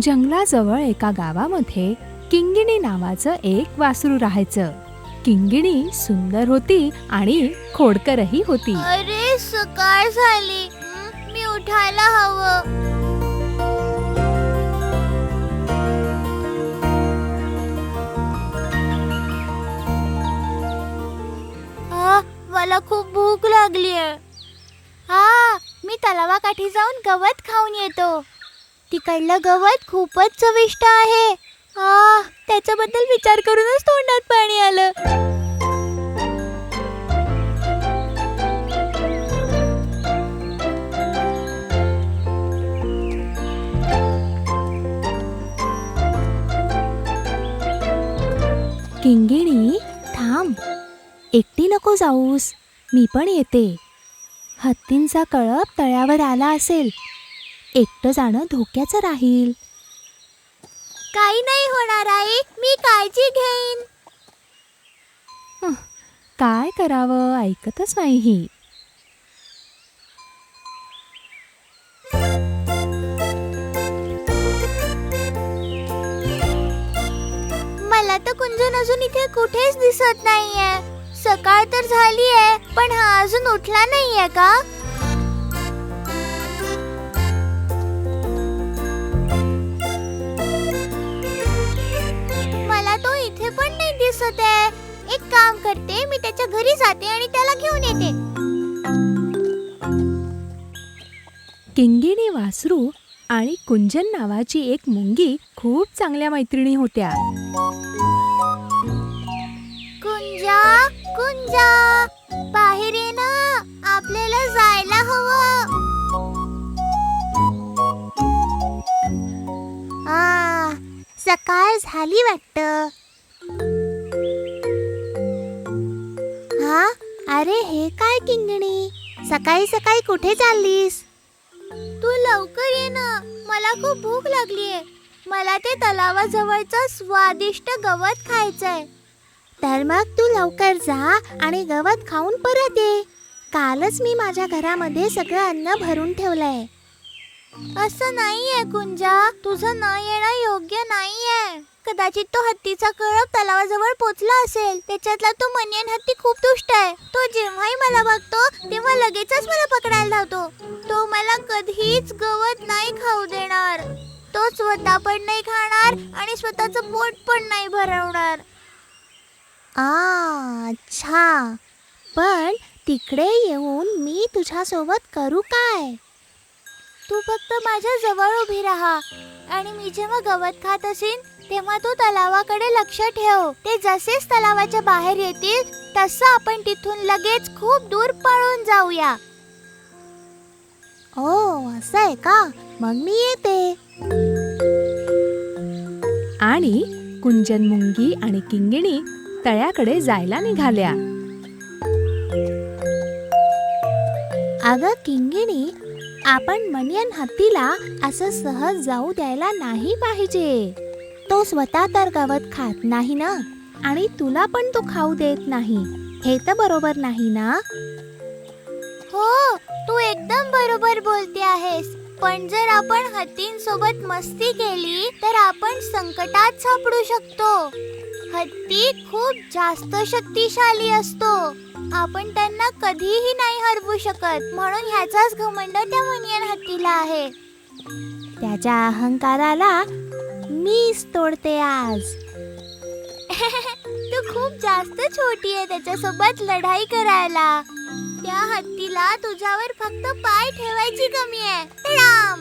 जंगलाजवळ एका गावामध्ये किंगिणी नावाचं एक वासरू राहायचं. किंगिणी सुंदर होती आणि खोडकरही होती. अरे सकाळ झाली, मी उठायला हवं. मला खूप भूक लागलीये. मी तलावाकाठी जाऊन गवत खाऊन येतो. तिकडलं गवत खूपच चविष्ट आहे. त्याच्याबद्दल विचार करूनच तोंडात पाणी आलं. किंगिणी, थांब, एकटी नको जाऊस, मी पण येते. हत्तींचा कळप तळ्यावर आला असेल, एकटं जाणं धोक्याचं राहील. काही नाही होणार आई, मी काळजी घेईन. काय करावं, ऐकतच नाही ही. मला तर कुंजन अजून इथे कुठेच दिसत नाहीये. सकाळ तर झालीये, पण हा अजून उठला नाहीये का? मला तो इथे पण नाही दिसत आहे. एक काम करते, मी त्याच्या घरी जाते आणि त्याला घेऊन येते. किंगिणी वासरू आणि कुंजन नावाची एक मुंगी खूप चांगल्या मैत्रिणी होत्या. कुंजा, कुंजा, बाहेर ये ना, आपल्याला जायला हवं. सकाळ झाली वाटतं. अरे हे काय किंगिणी, सकाळी सकाळी कुठे चाललीस? तू लवकर ये ना, मला खूप भूक लागलीये. मला ते तलावाजवळचं स्वादिष्ट गवत खायचंय. तर मग तू लवकर जा आणि गवत खाऊन परत ये. कालच मी माझ्या घरामध्ये सगळं अन्न भरून ठेवलंय. असं नाहीये कुंजा, तुझं न येणं योग्य नाहीये. कदाचित तो हत्तीचा कळप तलावाजवळ पोचला असेल. त्याच्यातला तो मनियन हत्ती खूप दुष्ट आहे. तो जेव्हाही मला बघतो तेव्हा लगेचच मला पकडायला धावतो. तो मला कधीच गवत नाही खाऊ देणार. तो स्वतः पण नाही खाणार आणि स्वतःचं पोट पण नाही भरवणार. अच्छा, पण तिकडे येऊन मी तुझ्यासोबत करू काय? तू फक्त माझ्या जवळ उभी राहा आणि मी जेव्हा गवत खात असेन तेव्हा तू तलावाकडे लक्ष ठेव. ते जसेच तलावाच्या बाहेर येतील तसं आपण तिथून लगेच खूप दूर पळून जाऊया. असं आहे का? मग मी येते. आणि कुंजन मुंगी आणि किंगिणी तळ्याकडे जायला निघाल्या. अगं किंगिणी, आपण मनियन हत्तीला असं सहज जाऊ द्यायला नाही पाहिजे. तो स्वतः तर गवत खात नाही ना, आणि तुला पण तो खाऊ देत नाही. हे तर बरोबर नाही ना? हो, तू एकदम बरोबर बोलते आहेस. पण जर आपण हत्तींसोबत मस्ती केली तर आपण संकटात सापडू शकतो. हत्ती खूप जास्त शक्तिशाली असतो. आपण त्यांना कधीही नाही हरवू शकत. म्हणून ह्याचाच घमंड त्या मनियन हत्तीला आहे. त्याच्या अहंकाराला मीच तोडते आज. तू खूप जास्त छोटी आहे त्याच्यासोबत लढाई करायला. त्या हत्तीला तुझ्यावर फक्त पाय ठेवायची कमी आहे. राम,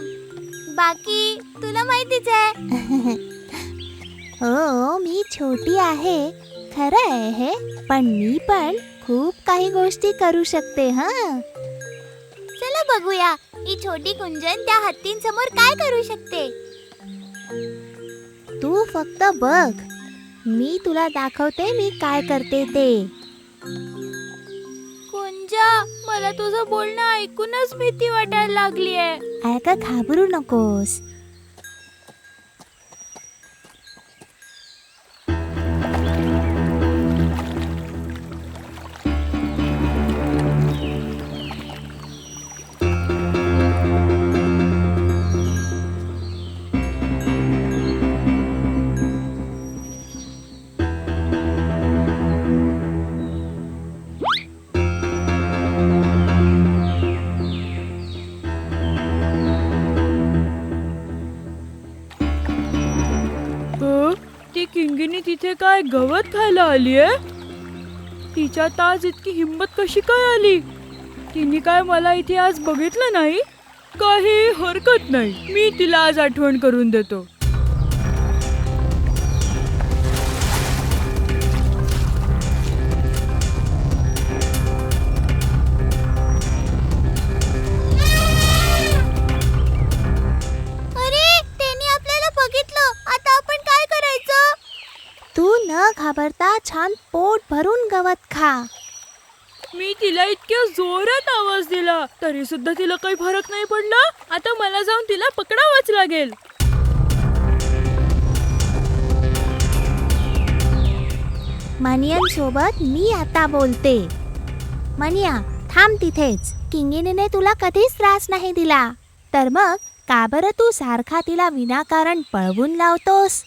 बाकी तुला माहितीच आहे. हो, मी छोटी आहे, खरं आहे हे, पण मी पण खूप काही गोष्टी करू शकते. चला बघूया ही छोटी कुंजन त्या हत्तींसमोर काय करू शकते. तू फक्त बघ, मी तुला दाखवते मी काय करते ते. कुंजा, मला तुझं बोलणं ऐकूनच भीती वाटायला लागलीये. अगं घाबरू नकोस. इथे काय गवत खायला आलीये? तिच्यात आज इतकी हिंमत कशी काय आली? तिने काय मला इथे आज बघितलं नाही? काही हरकत नाही, मी तिला आज आठवण करून देतो. अरे त्यांनी आपल्याला बघितलं. आता आपण काय करायचं? तू न घाबरता छान पोट भरून गवत खा. मी तिला इतक्या जोरात आवाज दिला तरी सुद्धा तिला काही फरक नाही पडला. आता मला जाऊन तिला पकडावंच लागेल. मनियन सोबत मी आता बोलते. मनिया, थांब तिथेच. किंगिणीने तुला कधीच त्रास नाही दिला, तर मग का बरं तू सारखा तिला विनाकारण पळवून लावतोस?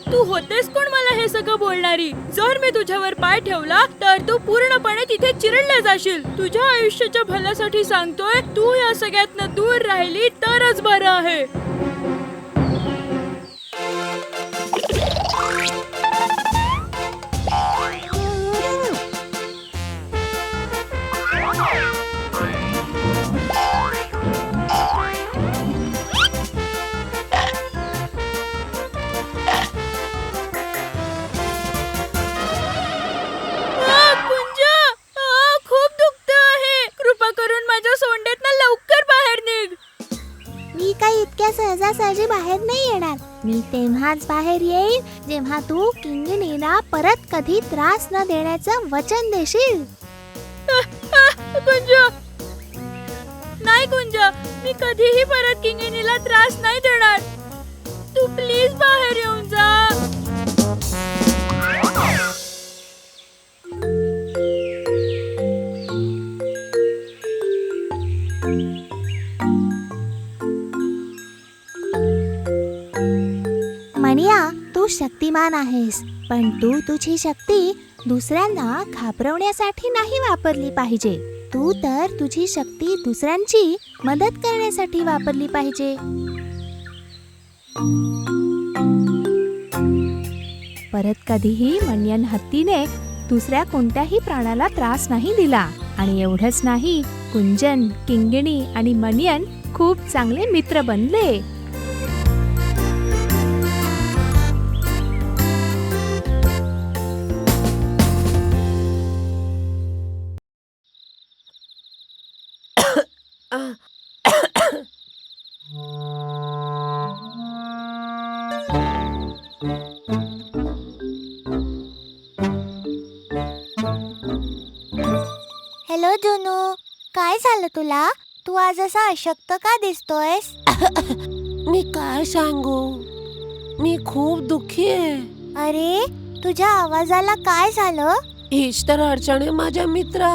तू होतेस कोण मला हे सगळं बोलणारी? जर मी तुझ्यावर पाय ठेवला तर तू पूर्णपणे तिथे चिरडले जाशील. तुझ्या आयुष्याच्या भल्यासाठी सांगतोय, तू या सगळ्यातनं दूर राहिली तरच बरं आहे. खूप दुखत आहे. कृपा करून माझ्या सोंडेतनं लवकर बाहेर निघ. मी काही इतक्या सहजासहजी बाहेर नाही येणार. मी तेव्हाच बाहेर येईन जेव्हा तू किंगिणीला परत कधी त्रास न देण्याचं वचन देशील. कुंज, नाही कुंज, मी कधीही परत किंगिणीला त्रास नाही देणार. तू प्लीज बाहेर येऊन जा. मनिया, तू शक्तिमान आहेस, पण तू तुझी शक्ती दुसऱ्यांना घाबरवण्यासाठी नाही वापरली पाहिजे. तू तर तुझी शक्ती दुसऱ्यांची मदत करण्यासाठी वापरली पाहिजे. परत कधीही मनियन हत्तीने दुसऱ्या कोणत्याही प्राण्याला त्रास नाही दिला. आणि एवढंच नाही, कुंजन, किंगिणी आणि मनियन खूप चांगले मित्र बनले. हॅलो जुनू, काय झालं तुला? तू आज असा अशक्त का दिसतोयस? मी काय सांगू, मी खूप दुःखी आहे. अरे, तुझ्या आवाजाला काय झालं? हीच तर अडचण आहे माझ्या मित्रा.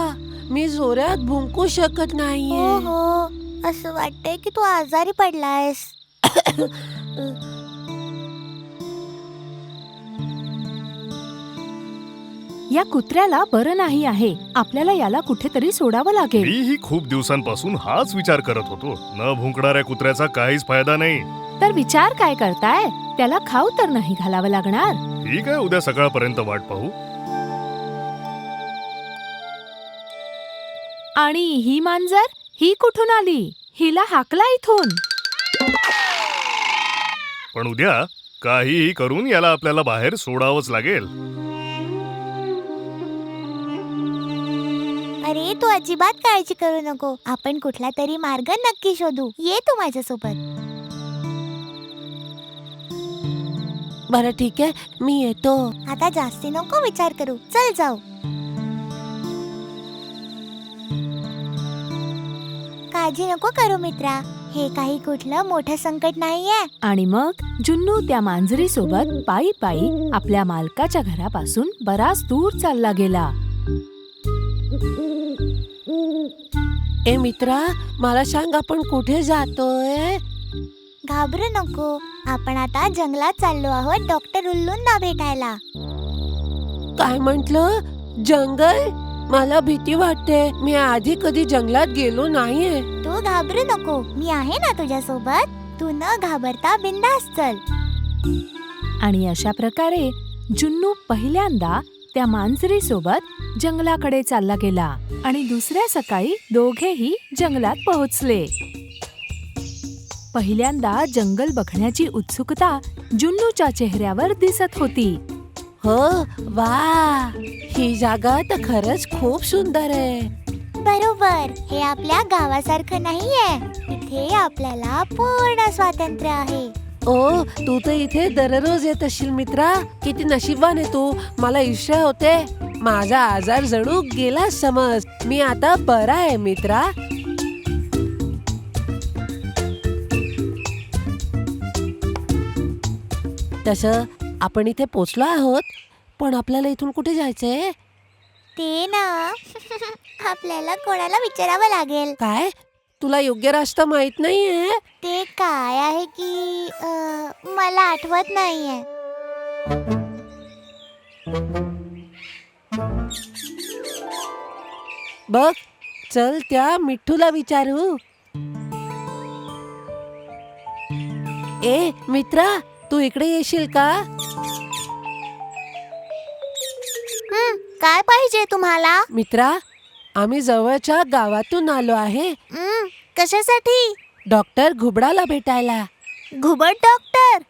मी जोरात भुंकू शकत नाहीये. हो, असं वाटतंय की तू आजारी पडलायस. या कुत्र्याला बरं नाही आहे. आपल्याला याला कुठेतरी सोडावं लागेल. मीही खूप दिवसांपासून हाच विचार करत होतो. न भुंकणाऱ्या कुत्र्याचा काहीच फायदा नाही. तर विचार काय करताय? त्याला खाऊ तर नाही घालावं लागणार. ठीक आहे, उद्या सकाळपर्यंत वाट पाहू. आणि ही मांजर, ही कुठून आली? हिला हाकला इथून. पण उद्या काहीही करून याला आपल्याला बाहेर सोडावंच लागेल. अरे, तू अजिबात काळजी करू नको. आपण कुठला तरी मार्ग नक्की शोधू. ये तू माझ्यासोबत. बरं ठीक आहे, मी येतो. आता जास्ती नको विचार करू. चल जाऊ. काळजी नको करू मित्रा. हे काही कुठलं मोठं संकट नाहीये. आणि मग जुन्नू त्या मांजरी सोबत पायी पायी आपल्या मालकाच्या घरापासून बराच दूर चालला गेला. ए मित्रा, मला सांग, आपण कुठे जातोय? घाबरू नको. आपण आता जंगलात चाललो आहोत डॉक्टर उल्लूंना भेटायला. काय म्हंटल? जंगल? मला भीती वाटते. मी आधी कधी जंगलात गेलो नाहीये. तू घाबरू नको. मी आहे ना तुझ्या सोबत. तू न घाबरता बिंदास चल. आणि अशा प्रकारे जुन्नू पहिल्यांदा त्या मांजरी सोबत जंगलाकडे चालला गेला आणि दुसऱ्या सकाळी दोघेही जंगलात पोहोचले. पहिल्यांदा जंगल बघण्याची उत्सुकता जुन्नूच्या चेहऱ्यावर दिसत होती. हो, वा, ही जागा तर खरंच खूप सुंदर आहे. बरोबर, हे आपल्या गावासारखं नाहीये. इथे आपल्याला पूर्ण स्वातंत्र्य आहे. ओ, तू तर इथे दररोज येत असशील मित्रा. किती नशीबवान आहे तू. मला ईर्ष्या होते. माझा आजार जणू गेला समज. मी आता बरा आहे मित्रा. तसं आपण इथे पोचलो आहोत, पण आपल्याला इथून कुठे जायचंय? ते ना आपल्याला कोणाला विचारावं लागेल. काय? तुला योग्य रस्ता माहित नाहीये? ते काय आहे की मला आठवत नाहीये. बघ, चल त्या मिठ्ठूला विचारू. ए मित्रा, तू इकडे येशील का? काय पाहिजे तुम्हाला? मित्रा, आम्ही जवळच्या गावातून आलो आहे कशासाठी? डॉक्टर घुबडाला भेटायला. घुबड डॉक्टर?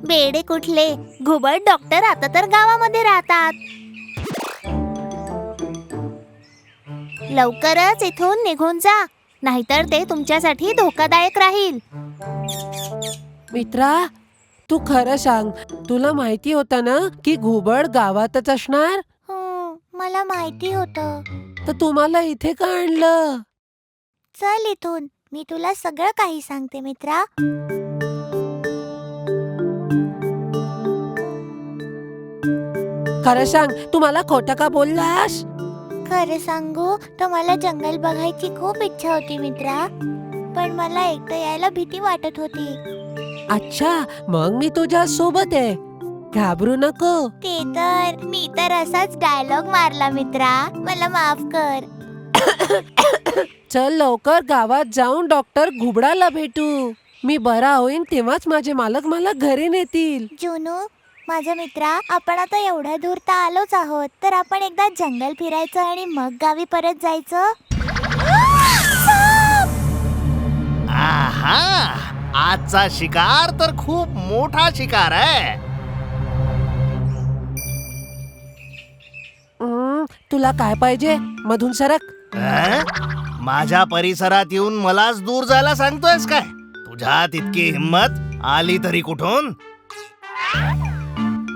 बेडे कुठले? घुबड डॉक्टर आता तर गावामध्ये राहतात. लवकरच इथून निघून जा, नाहीतर ते तुमच्यासाठी धोकादायक राहील. मित्रा, तू खरं सांग, तुला माहिती होतं ना की घुबड गावातच असणार? हो, मला माहिती होतं. तर तुम्हाला इथे का आणलं? चल इथून, मी तुला सगळं काही सांगते मित्रा. खरं सांग, तू मला खोटं का बोललास? खरं सांगू तर मला जंगल बघायची खूप इच्छा होती मित्रा, पण मला एकटं यायला भीती वाटत होती. अच्छा, मग मी तुझ्या सोबत आहे. घाबरू नको. ते तर मी तर असाच डायलॉग मारला मित्रा, मला माफ कर. चल लवकर गावात जाऊन डॉक्टर घुबडाला भेटू. मी बरा होईन तेव्हाच माझे मालक मला घरी नेतील. जुनू, माझा मित्रा, आपण आता एवढ्या दूर तर आलोच आहोत, तर आपण एकदा जंगल फिरायचं आणि मग गावी परत जायचं. आहा, आजचा शिकार तर खूप मोठा शिकार आहे. तुला काय पाहिजे? मधून सरक. माझ्या परिसरात येऊन मलाच दूर जायला सांगतोयस काय? तुझ्यात इतकी हिम्मत आली तरी कुठून?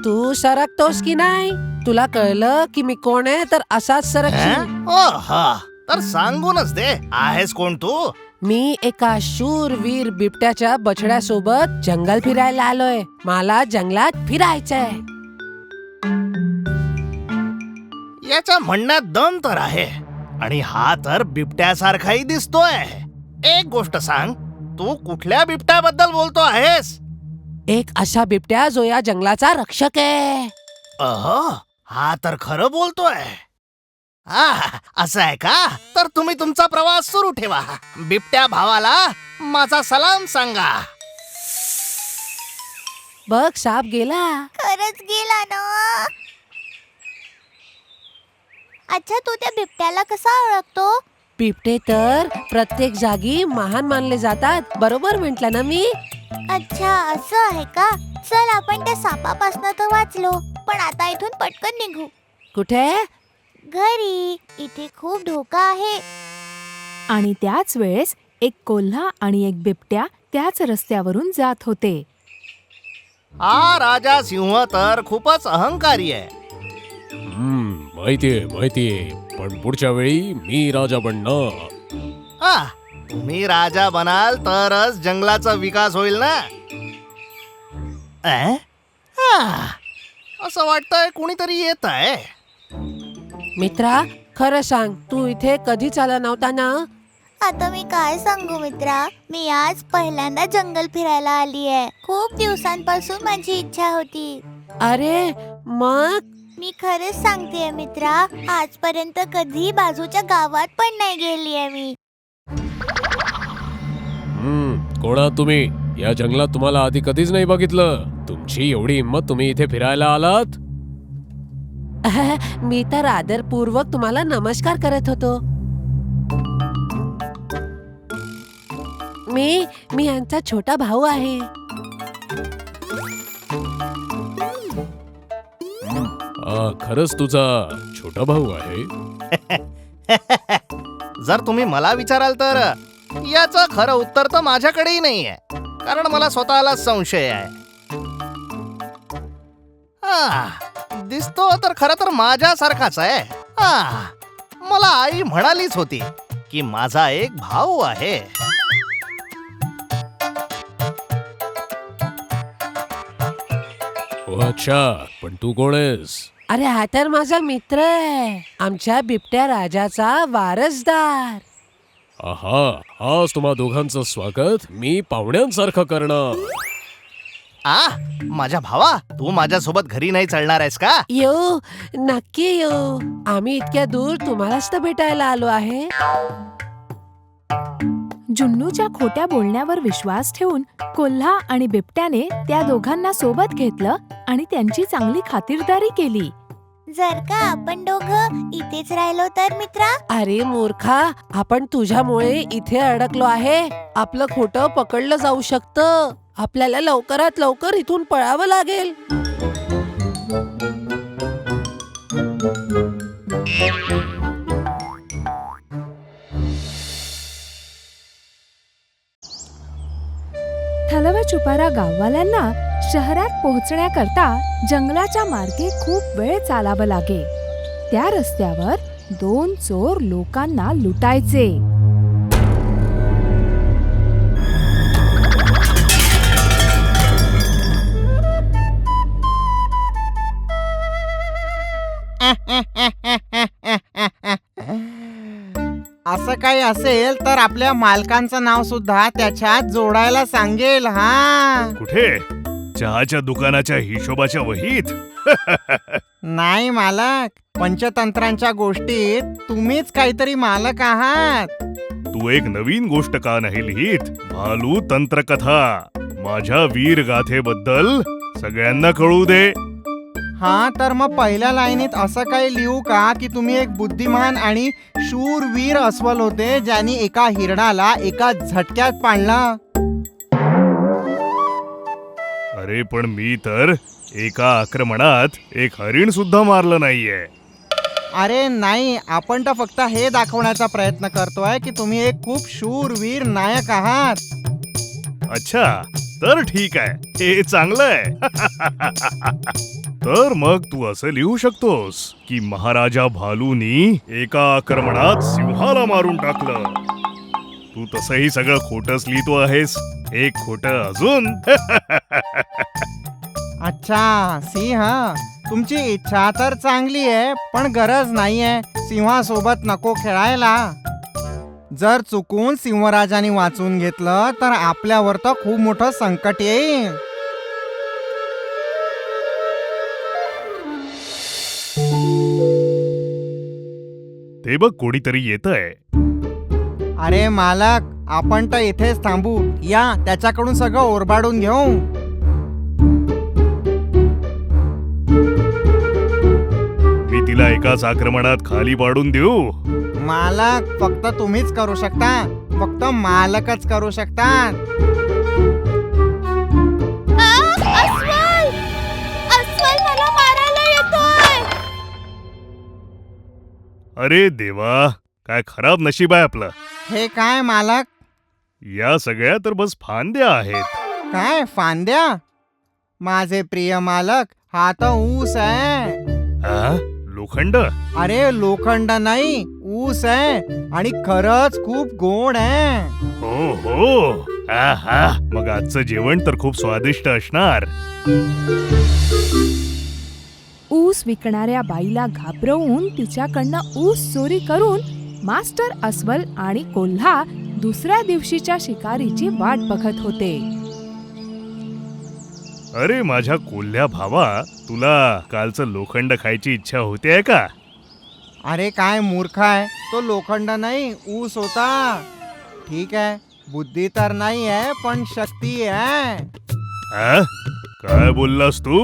तू सरकतोस की नाही? तुला कळलं की मी कोण आहे तर असाच सरकशील. ओहा, तर सांगूनच दे, आहेस कोण तू? मी एका शूरवीर बिबट्याच्या बछड्यासोबत जंगल फिरायला आलोय. मला जंगलात फिरायचंय. याच्या म्हणण्यात दम तर आहे, आणि हा तर बिबट्यासारखाही दिसतोय. एक गोष्ट सांग, तू कुठल्या बिबट्याबद्दल बोलतो आहेस? एक असा बिबट्या जो या जंगलाचा रक्षक आहे. हा तर खरं बोलतोय. असं आहे का? तर तुम्ही तुमचा प्रवास सुरू ठेवा. बिबट्या भावाला माझा सलाम सांगा. बघ, साप गेला. खरंच गेला ना? अच्छा, तू त्या बिबट्याला कसा ओळखतो? बिबटे तर प्रत्येक जागी महान मानले जातात. बरोबर म्हंटल ना मी? अच्छा, असं आहे का? चल, आपण त्या सापापासून तर वाचलो, पण आता इथून पटकन निघू. कुठे? घरी. इथे खूप धोका आहे. आणि त्याच वेळेस एक कोल्हा आणि एक बिबट्या त्याच रस्त्यावरून जात होते. हा राजा सिंह तर खूपच अहंकारी आहे. माहितीये, पण पुढच्या वेळी मी राजा बनणार. तुम्ही राजा बनाल तरच जंगलाचा विकास होईल ना? असं वाटतंय कुणीतरी येत आहे. मित्रा, खरं सांग, तू इथे कधीच आला नव्हता ना? आता मी काय सांगू मित्रा, मी आज पहिल्यांदा जंगल फिरायला आली आहे. खूप दिवसांपासून माझी इच्छा होती. अरे मग? मी खरंच सांगतेय मित्रा, आजपर्यंत कधी बाजूच्या गावात पण नाही गेली आहे मी. कोण आहात तुम्ही? या जंगलात तुम्हाला आधी कधीच नाही बघितलं. तुमची एवढी हिंमत, तुम्ही इथे फिरायला आलात? मी तर आदरपूर्वक तुम्हाला नमस्कार करत होतो. मी यांचा छोटा भाऊ आहे. खरंच तुझा छोटा भाऊ आहे? जर तुम्ही मला विचाराल तर याचं खरं उत्तर तर माझ्याकडेही नाहीये, कारण मला स्वतःला संशय आहे. दिसतो तर खरं तर माझ्यासारखाच आहे. मला आई म्हणालीच होती की माझा एक भाऊ आहे. ओ अच्छा, पण तू कोण आहेस? अरे हा तर माझा मित्र आहे, आमच्या बिबट्या राजाचा वारसदार. आहा, आज तुम्हा दोघांचं स्वागत मी पाहुण्यांसारखं करणार. माझ्या भावा, तू माझ्यासोबत घरी नाही चालणार आहेस का? येऊ, नक्की येऊ. आम्ही इतक्या दूर तुम्हालाच तर भेटायला आलो आहे. जुन्नूच्या खोट्या बोलण्यावर विश्वास ठेवून कोल्हा आणि बिबट्याने त्या दोघांना सोबत घेतलं आणि त्यांची चांगली खातिरदारी केली. जर का आपण दोघं इथेच राहिलो तर मित्रा. अरे मूर्खा, आपण तुझ्यामुळे इथे अडकलो आहे. आपलं खोटं पकडलं जाऊ शकतं. आपल्याला लवकरात लवकर इथून पळावं लागेल. थलवचुपारा गाववाल्यांना शहरात पोहोचण्याकरता जंगलाच्या मार्गे खूप वेळ चालावं लागे. त्या रस्त्यावर 2 चोर लोकांना लुटायचे. असं काही असेल तर आपल्या मालकांचं नाव सुद्धा त्याच्यात जोडायला सांगेल. कुठे? चहाच्या दुकानाच्या हिशोबाच्या वहीत? नाही मालक, पंचतंत्रांच्या गोष्टीत तुम्हीच काहीतरी मालक आहात. तू एक नवीन गोष्ट का नाही लिहित? भालू तंत्रकथा माझ्या वीर गाथेबद्दल सगळ्यांना कळू दे. तर मग पहिल्या लाईनीत असं काही लिहू का की तुम्ही एक बुद्धिमान आणि शूरवीर अस्वल होते, ज्यांनी एका हिरणाला एका झटक्यात पाडला. अरे पण मी तर एका आक्रमणात एक हरिण सुद्धा मारलं नाहीये. अरे नाही, आपण तर फक्त हे दाखवण्याचा प्रयत्न करतोय की तुम्ही एक खूप शूरवीर नायक आहात. अच्छा, तर ठीक आहे, हे चांगलं आहे. तर मग तू असं लिहू शकतोस की महाराजा भालूनी एका आक्रमणात सिंहाला मारून टाकलं. तू तसंही सगळं खोटंच लिहितो आहेस. एक खोटं अजून. अच्छा, सिंह, तुमची इच्छा तर चांगली आहे, पण गरज नाहीये सिंहासोबत नको खेळायला. जर चुकून सिंहराजाने वाचून घेतलं तर आपल्यावर तर खूप मोठं संकट येईल. ते बघ, कोणीतरी येतंय. अरे मालक, आपण तर इथेच थांबू. या, त्याच्याकडून सगळं ओरबाडून घेऊ. मी तिला एकाच आक्रमणात खाली पाडून देऊ? मालक, फक्त तुम्हीच करू शकता. फक्त मालकच करू शकतात. अस्वल! अस्वल मला मारायला येतोय. अरे देवा, काय खराब नशीब आहे आपलं. हे काय मालक? या सगळ्या तर बस फांद्या आहेत. काय फांद्या? माझे प्रिय मालक, हा तर ऊस आहे. लोखंड? अरे लोखंड नाही, ऊस आहे आणि खरंच खूप गोड आहे. हो हो. मग आजचं जेवण तर खूप स्वादिष्ट असणार. ऊस विकणाऱ्या बाईला घाबरवून तिच्याकडनं ऊस चोरी करून मास्टर अस्वल आणि कोल्हा दुसऱ्या दिवशीच्या शिकारीची वाट बघत होते. अरे माझ्या कोल्ह्या भावा, तुला कालचं लोखंड खायची इच्छा होते का? अरे काय मूर्ख आहे, तो लोखंड नाही, ऊस होता. ठीक आहे, बुद्धी तर नाही आहे पण शक्ती आहे. काय बोललास तू?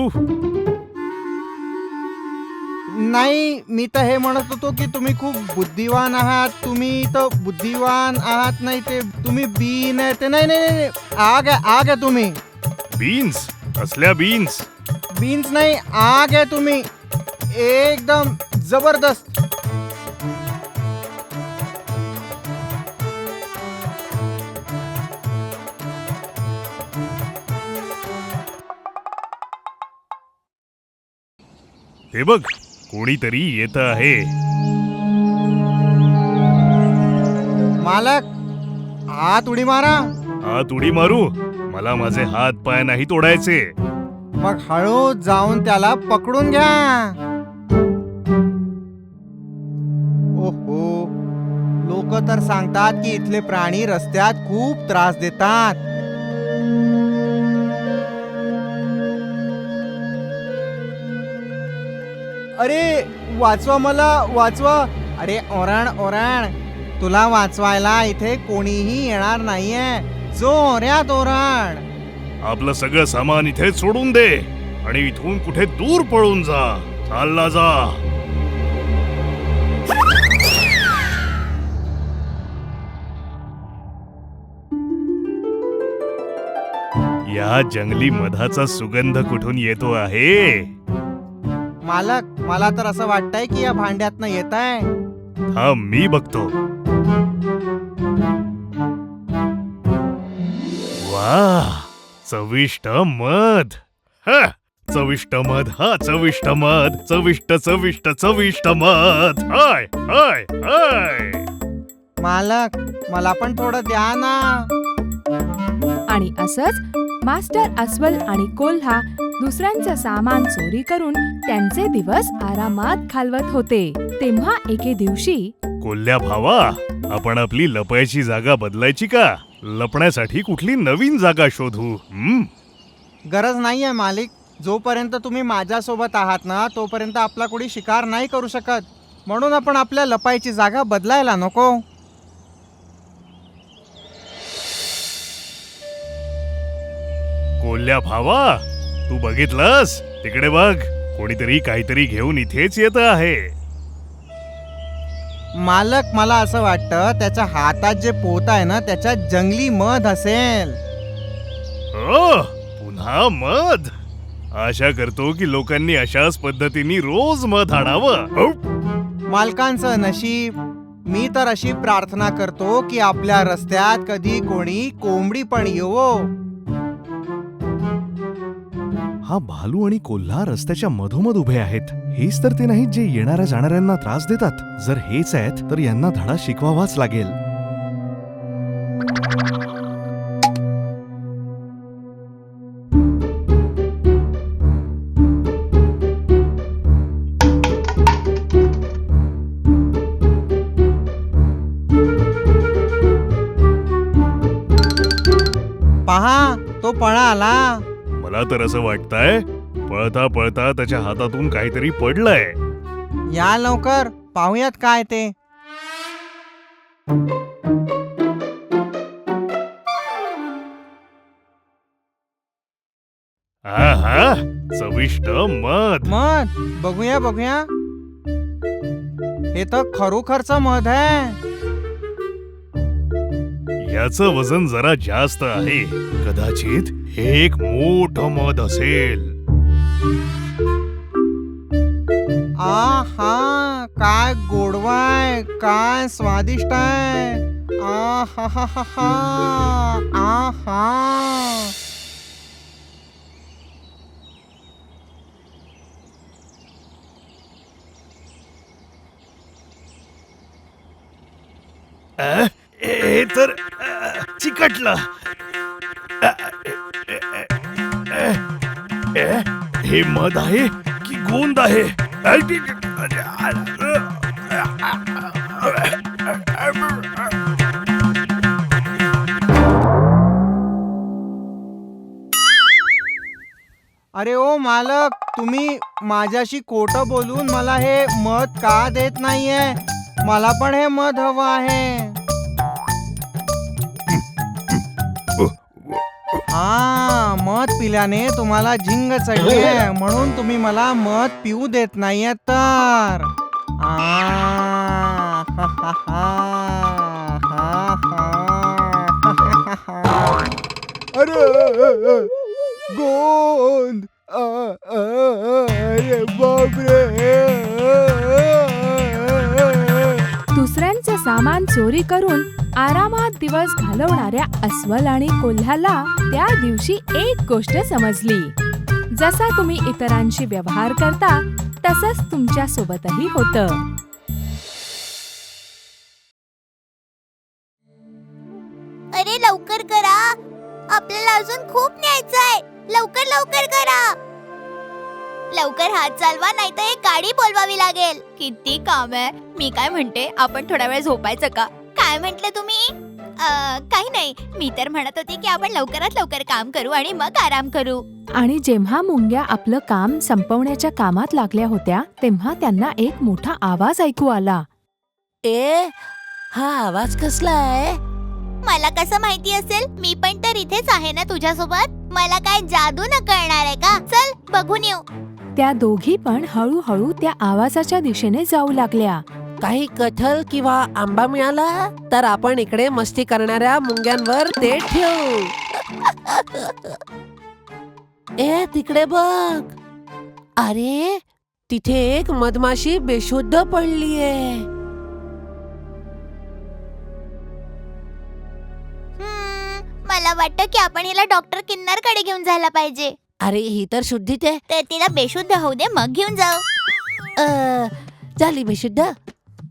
नाही, मी तर हे म्हणत होतो की तुम्ही खूप बुद्धिवान आहात. तुम्ही तर बुद्धिवान आहात, नाही ते तुम्ही बीन आहे ते. नाही नाही नाही, आग आहे तुम्ही. बीन्स? असल्या बीन्स? बीन्स नाही, आग आहे तुम्ही, एकदम जबरदस्त. ते बघ, कोणीतरी येत आहे. मालक, हात उडी मारा. हात उडी मारू? मला माझे हात पाय नाही तोडायचे. मग हळू जाऊन त्याला पकडून घ्या. ओहो, लोक तर सांगतात की इथले प्राणी रस्त्यात खूप त्रास देतात. अरे वाचवा, मला वाचवा. अरे ओरण ओरण, तुला वाचवायला इथे कोणीही येणार नाहीये. जोऱ्यात ओरण. आपलं सगळं सामान इथे सोडून दे आणि इथून कुठे दूर पळून जा. चालला जा. या जंगली मधाचा सुगंध कुठून येतो आहे? मालक, मला तर असं वाटतंय की या भांड्यातनं येत आहे. हा, मी बघतो. वा, चविष्ट मध. हा, चविष्ट मध. हा, चविष्ट मध. चविष्ट चविष्ट चविष्ट मध. हाय हाय हाय. मालक, मला पण थोडं द्या ना. आणि असंच मास्टर अस्वल आणि कोल्हा दुसऱ्यांचं सामान चोरी करून त्यांचे दिवस आरामात घालवत होते. तेव्हा एके दिवशी कोल्ह्या भावा, आपण आपली लपायची जागा बदलायची का? लपण्यासाठी कुठली नवीन जागा शोधू. गरज नाहीये मालिक. जोपर्यंत तुम्ही माझ्यासोबत आहात ना, तोपर्यंत आपला कोणी शिकार नाही करू शकत. म्हणून आपण आपल्या लपायची जागा बदलायला नको. कोल्ह्या भावा, तू बघितलंस? तिकडे बघ, कोणीतरी काहीतरी घेऊन इथेच येत आहे. मालक, मला असं वाटतं त्याच्या हातात जे पोत आहे ना, त्याच्यात जंगली मध असेल. पुन्हा मध? आशा करतो की लोकांनी अशाच पद्धतीने रोज मध आणावं. मालकांचं नशीब. मी तर अशी प्रार्थना करतो की आपल्या रस्त्यात कधी कोणी कोंबडी पण येवो. हा भालू आणि कोल्हा रस्त्याच्या मधोमध उभे आहेत. हेच तर ते नाहीत जे येणाऱ्या जाणाऱ्यांना त्रास देतात. जर हेच आहेत तर यांना धडा शिकवावाच लागेल. पहा, तो पळाला. मला तर असं वाटतंय पळता पळता त्याच्या हातातून काहीतरी पडलंय. या लवकर, पाहूयात काय ते. आहा, चविष्ट मध. मध, बघूया बघूया. हे तर खरोखरचं मध आहे. याचं वजन जरा जास्त आहे. कदाचित हे एक मोठं मध असेल. आहा, काय गोडवा आहे, काय स्वादिष्ट आहे. आहा, आहा. हे तर चिकटलं. हे मध आहे की गोंद आहे? अरे ओ मालक, तुम्ही माझ्याशी खोटं बोलून मला हे मध का देत नाहीये? मला पण हे मध हवं आहे. हा, मध पिल्याने तुम्हाला झिंग चढलीये म्हणून तुम्ही मला मध पिऊ देत नाहीये तर आ, हा, हा, हा, हा, हा. अरे गोंद अरे बापरे. दुसऱ्यांचं सामान चोरी करून आरामात दिवस घालवणाऱ्या अस्वल आणि कोल्ह्याला त्या दिवशी एक गोष्ट समजली. जसा तुम्ही इतरांशी व्यवहार करता तसंच तुमच्या सोबतही होतं. अरे लवकर करा, आपल्याला अजून खूप न्यायचंय. लवकर लवकर करा. लवकर हात चालवा, नाही तर एक गाडी बोलवावी लागेल. किती काम आहे. मी काय म्हणते, आपण थोडा वेळ झोपायचं का? काय म्हंटले तुम्ही? काही नाही, मी तर म्हणत होते की आपण लवकरात लवकर काम करू आणि मग आराम करू. आणि जेव्हा मुंग्या आपलं काम संपवण्याच्या कामात लागल्या होत्या तेव्हा त्यांना एक मोठा आवाज ऐकू आला. ए, हा आवाज कसला आहे? मला कसं माहिती असेल? मी पण तर इथेच आहे ना तुझ्यासोबत. मला काय जादू न कळणार आहे का? चल बघून येऊ. त्या दोघी पण हळूहळू त्या आवाजाच्या दिशेने जाऊ लागल्या. काही कठल किंवा आंबा मिळाला तर आपण इकडे मस्ती करणाऱ्या मुंग्यांवर ते ठेवू. ए, तिकडे बघ. अरे, तिथे एक मधमाशी बेशुद्ध पडलीये. मला वाटतं की आपण हिला डॉक्टर किन्नरकडे घेऊन जायला पाहिजे. अरे, ही तर शुद्धीत आहे. तर तिला बेशुद्ध होऊ दे, मग घेऊन जाऊ. झाली बेशुद्ध.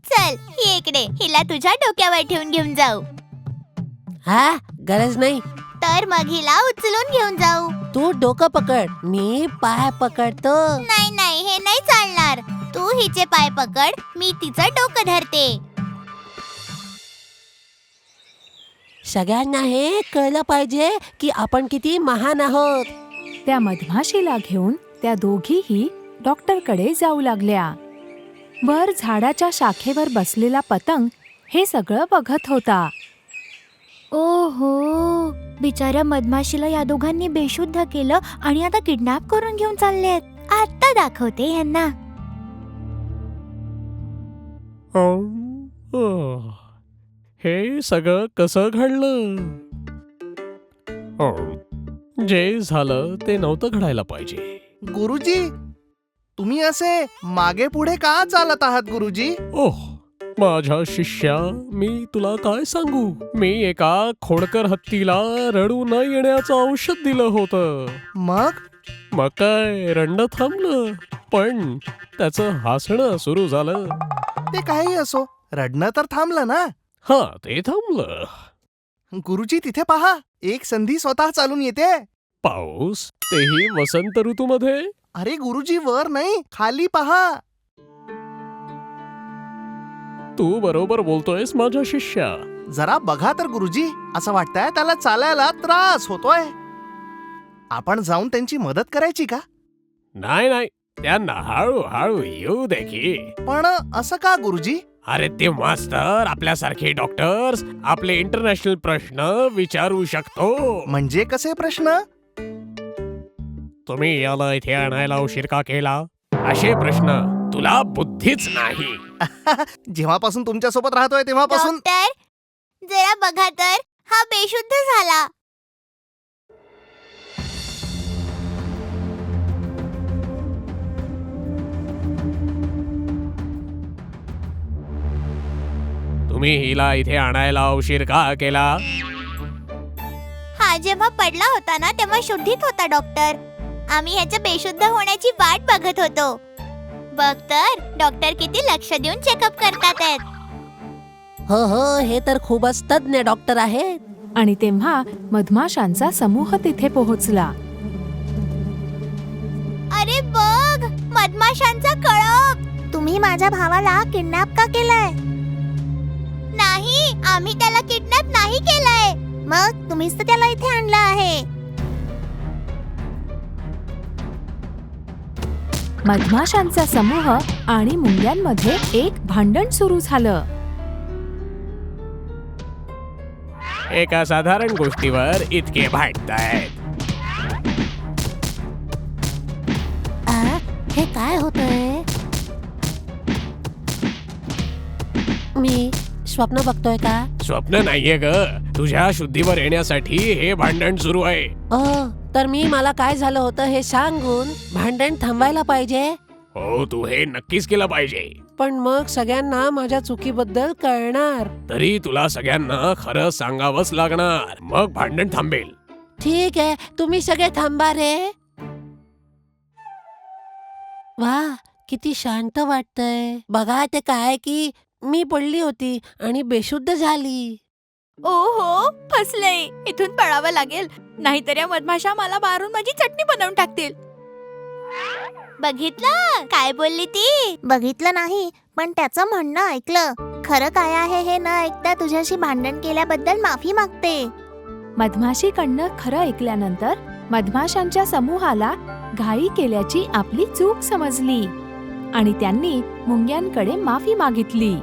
चल ही इकडे, हिला तुझ्या डोक्यावर ठेवून घेऊन जाऊ. हा, गरज नाही. तर मग हिला उचलून घेऊन जाऊ. तू डोकं पकड, मी पाय पकडतो. नाही नाही, हे नाही चालणार. तू हिचे पाय पकड, मी तिचं डोकं धरते. सगळ्यांना हे कळलं पाहिजे की आपण किती महान आहोत. त्या मधमाशीला घेऊन त्या दोघीही डॉक्टरकडे जाऊ लागल्या. वर झाडाच्या शाखेवर बसलेला पतंग हे सगळं बघत होता. ओहो, बिचाऱ्या मधमाशीला या दोघांनी बेशुद्ध केलं आणि आता किडनॅप करून घेऊन चाललेत. आता दाखवते यांना. हे सगळं कसं घडलं? जे झालं ते नव्हतं घडायला पाहिजे. गुरुजी, तुम्ही असे मागे पुढे का चालत आहात गुरुजी? ओह, माझ्या शिष्या, मी तुला काय सांगू. मी एका खोडकर हत्तीला रडू न येण्याचं औषध दिलं होतं. मग काय रडणं थांबलं, पण त्याचं हसणं सुरू झालं. ते काही असो, रडणं तर थांबलं ना. हा, ते थांबलं. गुरुजी तिथे पहा, एक संधी स्वतः चालून येते. पाऊस, तेही वसंत ऋतूमध्ये. अरे गुरुजी, वर नाही, खाली पहा. तू बरोबर बोलतोयस माझ्या शिष्या. जरा बघा तर गुरुजी, असं वाटतंय त्याला चालायला त्रास होतोय. आपण जाऊन त्यांची मदत करायची का? नाही नाही, त्यांना हळूहळू येऊ दे की. पण असं का गुरुजी? अरे, ते मास्तर आपल्यासारखे डॉक्टर्स आपले इंटरनॅशनल प्रश्न विचारू शकतो. म्हणजे कसे प्रश्न? तुम्ही याला इथे आणायला उशीर का केला, असे प्रश्न. तुला बुद्धीच नाही. जेव्हापासून तुमच्या सोबत राहतोय तेव्हापासून. डॉक्टर, जरा बघा तर, हा बेशुद्ध झाला. तुम्ही हिला इथे आणायला उशीर का केला? हा जेव्हा पडला होता ना तेव्हा शुद्धीत होता डॉक्टर. आम्ही ह्याच्या बेशुद्ध होण्याची वाट बघत होतो. बघ तर, डॉक्टर किती लक्ष देऊन चेकअप करतात आहेत. हो हो, हे तर खूपच तज्ञ डॉक्टर आहेत. आणि तेव्हा मधमाशांचा समूह तिथे पोहोचला. अरे बघ, मधमाशांचा कळप. तुम्ही माझ्या भावाला किडनॅप का केलंय? नाही, आम्ही त्याला किडनॅप नाही केलंय. मग तुम्हीच तर त्याला इथे आणलं आहे. मधमाशांचा समूह आणि मुंग्यांमध्ये एक भांडण सुरू झालं. एका साधारण गोष्टीवर इतके भांडतायत. काय होतंय? मी स्वप्न बघतोय का? स्वप्न नाहीये ग, तुझ्या शुद्धीवर येण्यासाठी हे भांडण सुरू आहे. तर मला काय झालं होतं हे सांगून भांडण थांबायला पाहिजे. हो, तू हे नक्कीच केलं पाहिजे. पण मग सगळ्यांना माझ्या चुकीबद्दल कळणार. तरी तुला सगळ्यांना खरं सांगावंच लागणार, मग भांडण थांबेल. ठीक आहे, तुम्ही सगळे थांबा रे. वा, किती शांत वाटतंय. बघा ते काय की मी पडली होती आणि बेशुद्ध झाली. ओहो, फसले. इथून पळावं लागेल, नाहीतर या मधमाशा मला मारून माझी चटणी बनवून टाकतील. बघितलं काय बोलली ती? बघितलं नाही, पण त्याचं म्हणणं ऐकलं. खरं काय आहे हे न ऐकता तुझ्याशी भांडण केल्याबद्दल माफी मागते. मधमाशीकडनं खरं ऐकल्यानंतर मधमाशांच्या समूहाला घाई केल्याची आपली चूक समजली आणि त्यांनी मुंग्यांकडे माफी मागितली.